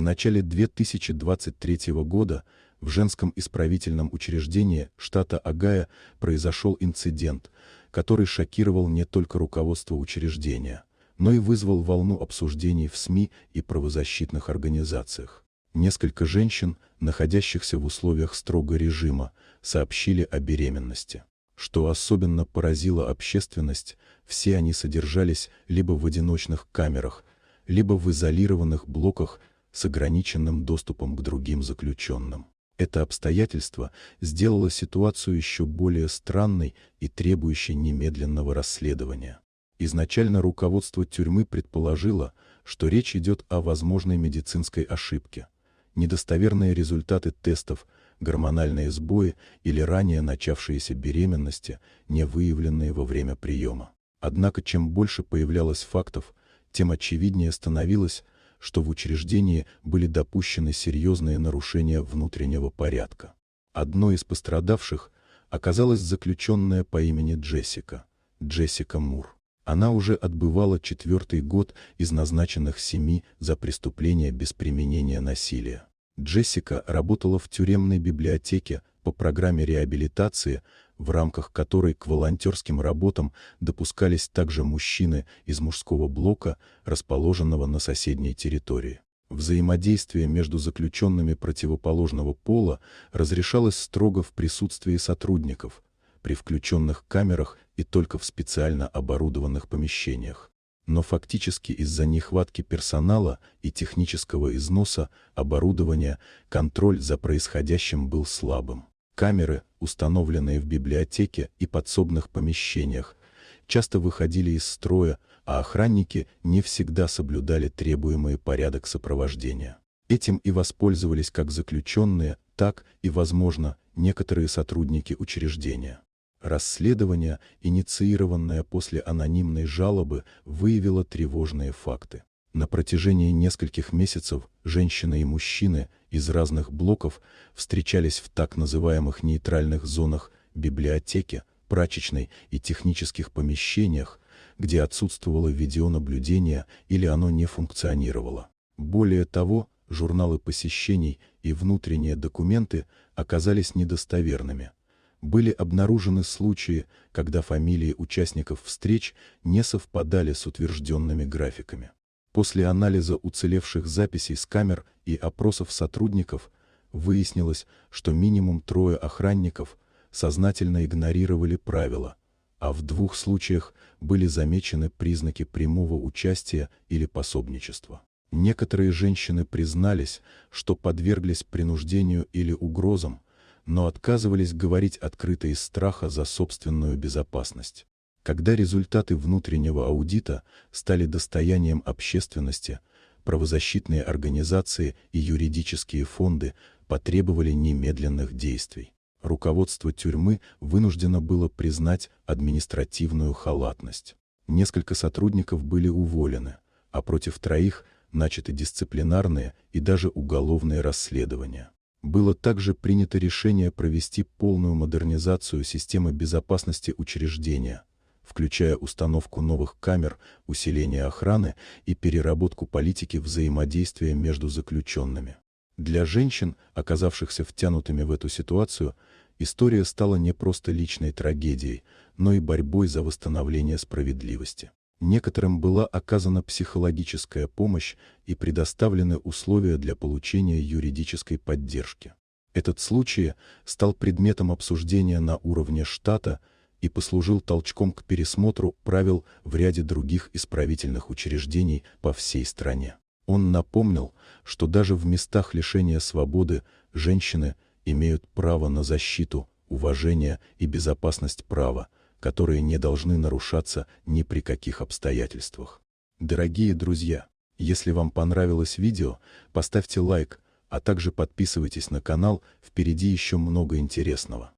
В начале 2023 года в женском исправительном учреждении штата Огайо произошел инцидент, который шокировал не только руководство учреждения, но и вызвал волну обсуждений в СМИ и правозащитных организациях. Несколько женщин, находящихся в условиях строгого режима, сообщили о беременности. Что особенно поразило общественность, все они содержались либо в одиночных камерах, либо в изолированных блоках с ограниченным доступом к другим заключенным. Это обстоятельство сделало ситуацию еще более странной и требующей немедленного расследования. Изначально руководство тюрьмы предположило, что речь идет о возможной медицинской ошибке. Недостоверные результаты тестов, гормональные сбои или ранее начавшиеся беременности, не выявленные во время приема. Однако чем больше появлялось фактов, тем очевиднее становилось, что в учреждении были допущены серьезные нарушения внутреннего порядка. Одной из пострадавших оказалась заключенная по имени Джессика Мур. Она уже отбывала 4-й год из назначенных 7 за преступления без применения насилия. Джессика работала в тюремной библиотеке по программе реабилитации, в рамках которой к волонтерским работам допускались также мужчины из мужского блока, расположенного на соседней территории. Взаимодействие между заключенными противоположного пола разрешалось строго в присутствии сотрудников, при включенных камерах и только в специально оборудованных помещениях. Но фактически из-за нехватки персонала и технического износа оборудования контроль за происходящим был слабым. Камеры, установленные в библиотеке и подсобных помещениях, часто выходили из строя, а охранники не всегда соблюдали требуемый порядок сопровождения. Этим и воспользовались как заключенные, так и, возможно, некоторые сотрудники учреждения. Расследование, инициированное после анонимной жалобы, выявило тревожные факты. На протяжении нескольких месяцев женщины и мужчины из разных блоков встречались в так называемых нейтральных зонах библиотеки, прачечной и технических помещениях, где отсутствовало видеонаблюдение или оно не функционировало. Более того, журналы посещений и внутренние документы оказались недостоверными. Были обнаружены случаи, когда фамилии участников встреч не совпадали с утвержденными графиками. После анализа уцелевших записей с камер и опросов сотрудников выяснилось, что минимум 3 охранников сознательно игнорировали правила, а в 2 случаях были замечены признаки прямого участия или пособничества. Некоторые женщины признались, что подверглись принуждению или угрозам, но отказывались говорить открыто из страха за собственную безопасность. Когда результаты внутреннего аудита стали достоянием общественности, правозащитные организации и юридические фонды потребовали немедленных действий. Руководство тюрьмы вынуждено было признать административную халатность. Несколько сотрудников были уволены, а против 3 начаты дисциплинарные и даже уголовные расследования. Было также принято решение провести полную модернизацию системы безопасности учреждения, включая установку новых камер, усиление охраны и переработку политики взаимодействия между заключенными. Для женщин, оказавшихся втянутыми в эту ситуацию, история стала не просто личной трагедией, но и борьбой за восстановление справедливости. Некоторым была оказана психологическая помощь и предоставлены условия для получения юридической поддержки. Этот случай стал предметом обсуждения на уровне штата и послужил толчком к пересмотру правил в ряде других исправительных учреждений по всей стране. Он напомнил, что даже в местах лишения свободы женщины имеют право на защиту, уважение и безопасность права, которые не должны нарушаться ни при каких обстоятельствах. Дорогие друзья, если вам понравилось видео, поставьте лайк, а также подписывайтесь на канал, впереди еще много интересного.